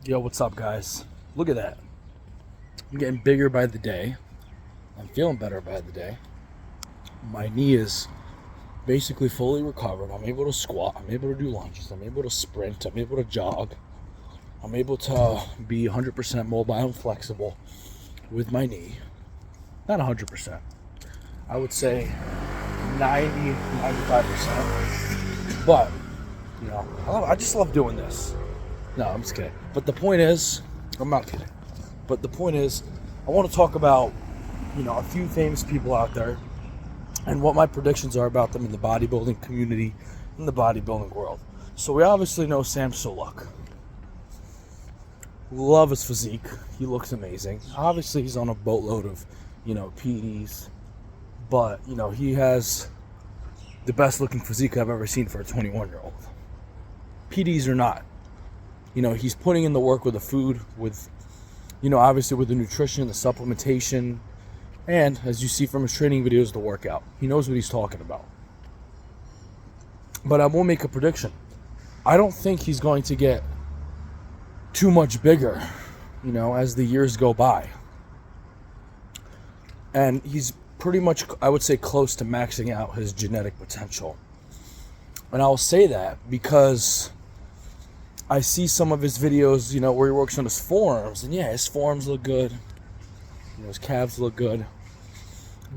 Yo, what's up, guys? Look at that. I'm getting bigger by the day. I'm feeling better by the day. My knee is basically fully recovered. I'm able to squat. I'm able to do lunges. I'm able to sprint. I'm able to jog. I'm able to be 100% mobile and flexible with my knee. Not 100%. I would say 90, 95%. But, I just love doing this. No, I'm just kidding. But the point is, I'm not kidding. But the point is, I want to talk about, a few famous people out there and what my predictions are about them in the bodybuilding community, in the bodybuilding world. So we obviously know Sam Sulek. Love his physique. He looks amazing. Obviously, he's on a boatload of, PEDs. But, he has the best looking physique I've ever seen for a 21-year-old. PEDs or not. He's putting in the work with the food, with, obviously with the nutrition, the supplementation, and as you see from his training videos, the workout. He knows what he's talking about. But I will make a prediction. I don't think he's going to get too much bigger, as the years go by. And he's pretty much, I would say, close to maxing out his genetic potential. And I'll say that because I see some of his videos, where he works on his forearms, and yeah, his forearms look good, his calves look good,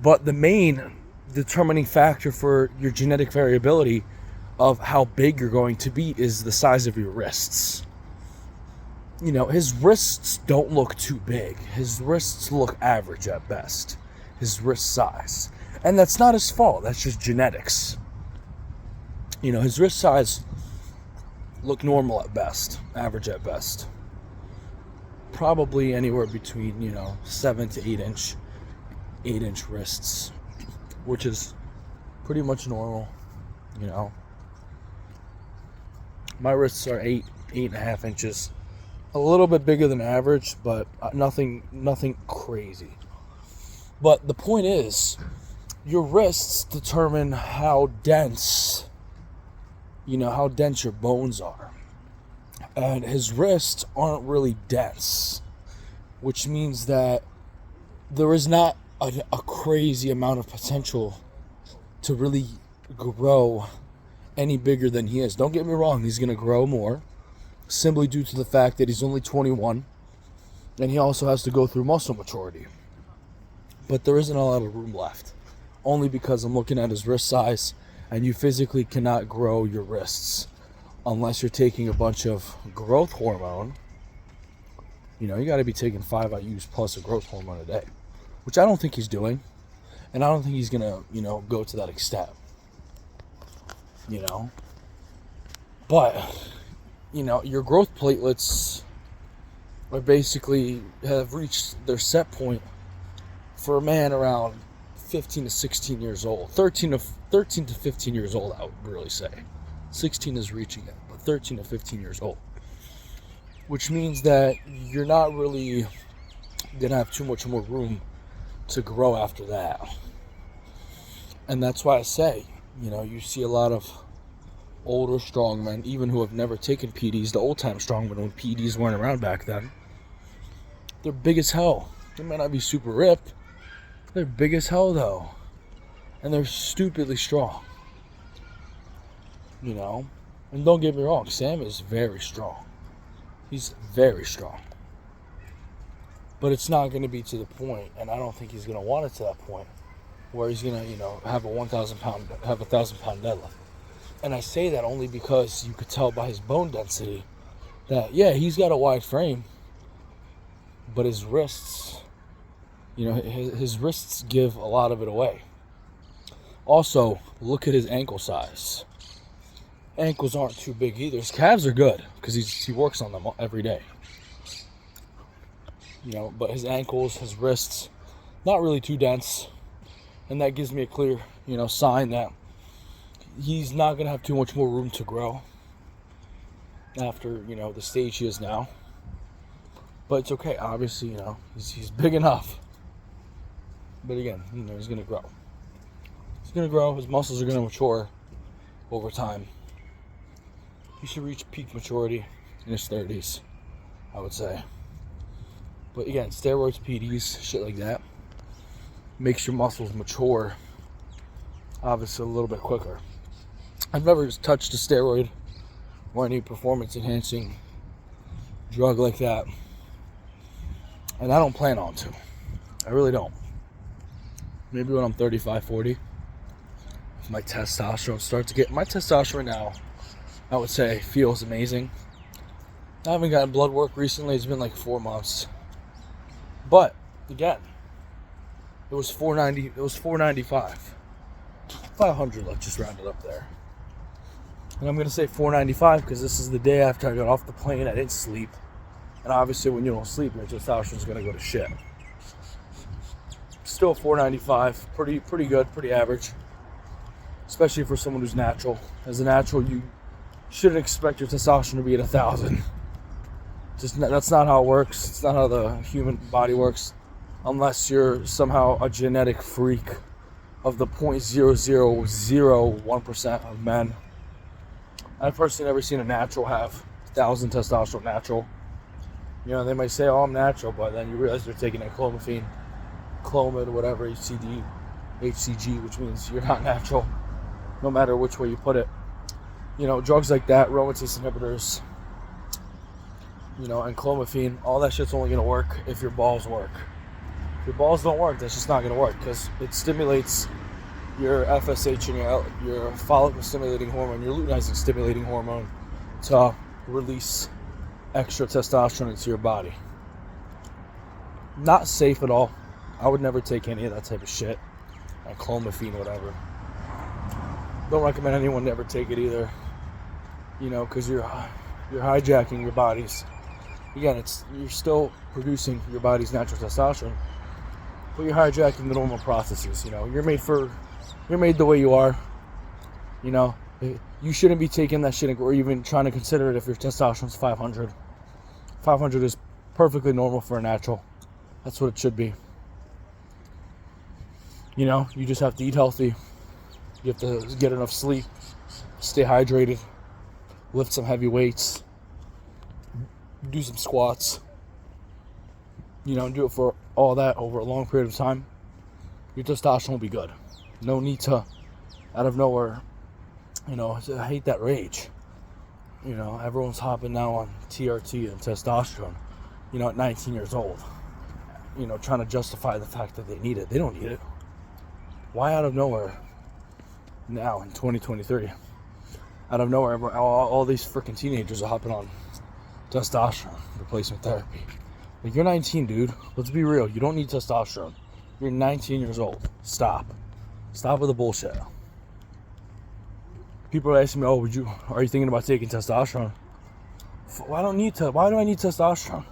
but the main determining factor for your genetic variability of how big you're going to be is the size of your wrists. His wrists don't look too big. His wrists look average at best, his wrist size, and that's not his fault. That's just genetics. His wrist size look normal at best, average at best. Probably anywhere between, 7 to 8 inch wrists, which is pretty much normal, My wrists are 8.5 inches, a little bit bigger than average, but nothing crazy. But the point is, your wrists determine how dense your bones are. And his wrists aren't really dense, which means that there is not a crazy amount of potential to really grow any bigger than he is. Don't get me wrong, he's going to grow more, simply due to the fact that he's only 21, and he also has to go through muscle maturity. But there isn't a lot of room left, only because I'm looking at his wrist size, and you physically cannot grow your wrists unless you're taking a bunch of growth hormone. You got to be taking 5 IUs plus a growth hormone a day, which I don't think he's doing, and I don't think he's gonna, go to that extent. But, your growth platelets are basically have reached their set point for a man around 15 to 16 years old. 13 to 15 years old, I would really say. 16 is reaching it, but 13 to 15 years old. Which means that you're not really going to have too much more room to grow after that. And that's why I say, you see a lot of older strongmen, even who have never taken PEDs, the old-time strongmen when PEDs weren't around back then, they're big as hell. They might not be super ripped. They're big as hell, though. And they're stupidly strong. And don't get me wrong, Sam is very strong. He's very strong. But it's not going to be to the point, and I don't think he's going to want it to that point, where he's going to, have a 1,000-pound deadlift. And I say that only because you could tell by his bone density that, yeah, he's got a wide frame, but his wrists, his wrists give a lot of it away. Also, look at his ankle size. Ankles aren't too big either. His calves are good because he works on them every day. But his ankles, his wrists, not really too dense. And that gives me a clear, sign that he's not going to have too much more room to grow after, the stage he is now. But it's okay. Obviously, he's big enough. But again, he's going to grow. He's going to grow. His muscles are going to mature over time. He should reach peak maturity in his 30s. I would say. But again, steroids, PEDs, shit like that, makes your muscles mature, obviously, a little bit quicker. I've never touched a steroid or any performance-enhancing drug like that, and I don't plan on to. I really don't. Maybe when I'm 35, 40, if my testosterone starts to get... My testosterone now, I would say, feels amazing. I haven't gotten blood work recently. It's been like 4 months. But, again, it was 490. It was 495. 500, let's just round it up there. And I'm going to say 495 because this is the day after I got off the plane. I didn't sleep. And obviously when you don't sleep, your testosterone's going to go to shit. Still 495. Pretty good, pretty average. Especially for someone who's natural. As a natural, you shouldn't expect your testosterone to be at 1,000. That's not how it works. It's not how the human body works. Unless you're somehow a genetic freak of the 0.0001% of men. I've personally never seen a natural have 1,000 testosterone natural. You know, they might say, oh, I'm natural, but then you realize they're taking a clomiphene, Clomid, whatever, HCG, which means you're not natural, no matter which way you put it. You know, drugs like that, aromatase inhibitors, you know, and clomiphene, all that shit's only going to work if your balls work. If your balls don't work, that's just not going to work because it stimulates your FSH and your follicle stimulating hormone, your luteinizing stimulating hormone to release extra testosterone into your body. Not safe at all. I would never take any of that type of shit. Like clomiphene, whatever. Don't recommend anyone ever take it either. You know, because you're hijacking your body's. Again, you're still producing your body's natural testosterone, but you're hijacking the normal processes. You know, you're made the way you are. You know, you shouldn't be taking that shit or even trying to consider it if your testosterone's 500. 500 is perfectly normal for a natural. That's what it should be. You know, you just have to eat healthy. You have to get enough sleep, stay hydrated, lift some heavy weights, do some squats. You know, do it for all that over a long period of time. Your testosterone will be good. No need to, out of nowhere, you know, I hate that rage. You know, everyone's hopping now on TRT and testosterone, you know, at 19 years old. You know, trying to justify the fact that they need it. They don't need it. Why out of nowhere, now in 2023, out of nowhere, all these freaking teenagers are hopping on testosterone replacement therapy? Like, you're 19, dude. Let's be real. You don't need testosterone. You're 19 years old. Stop with the bullshit. People are asking me, oh, are you thinking about taking testosterone? Why do I need testosterone?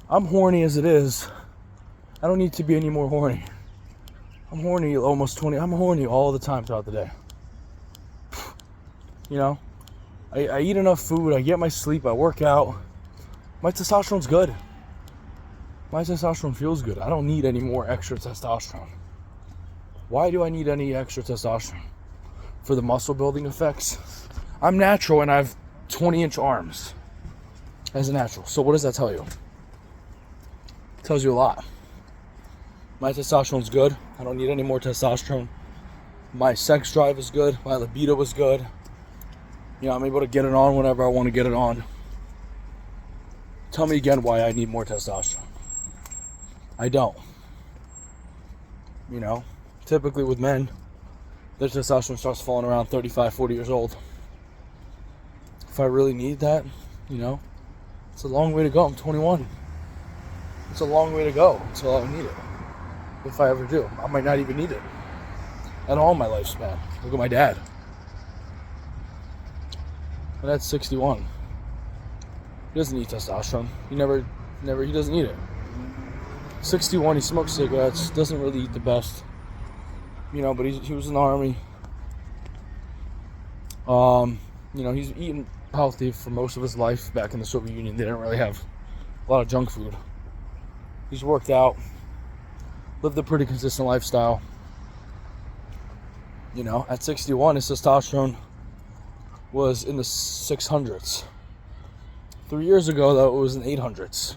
I'm horny as it is. I don't need to be any more horny. I'm horny almost 20. I'm horny all the time throughout the day. You know, I eat enough food. I get my sleep. I work out. My testosterone's good. My testosterone feels good. I don't need any more extra testosterone. Why do I need any extra testosterone? For the muscle building effects? I'm natural and I have 20-inch arms as a natural. So what does that tell you? It tells you a lot. My testosterone's good. I don't need any more testosterone. My sex drive is good. My libido is good. You know, I'm able to get it on whenever I want to get it on. Tell me again why I need more testosterone. I don't. You know, typically with men, their testosterone starts falling around 35, 40 years old. If I really need that, you know, it's a long way to go. I'm 21. It's a long way to go until I need it. If I ever do. I might not even need it at all in my lifespan. Look at my dad. My dad's 61. He doesn't need testosterone. He doesn't need it. 61, he smokes cigarettes, doesn't really eat the best. You know, but he was in the army. You know, he's eaten healthy for most of his life back in the Soviet Union. They didn't really have a lot of junk food. He's worked out, lived a pretty consistent lifestyle. You know, at 61, his testosterone was in the 600s. 3 years ago, though, it was in 800s.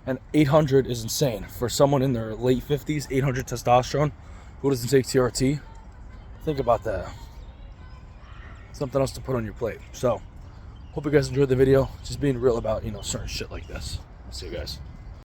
And 800 is insane. For someone in their late 50s, 800 testosterone, who doesn't take TRT? Think about that. Something else to put on your plate. So, hope you guys enjoyed the video. Just being real about, certain shit like this. I'll see you guys.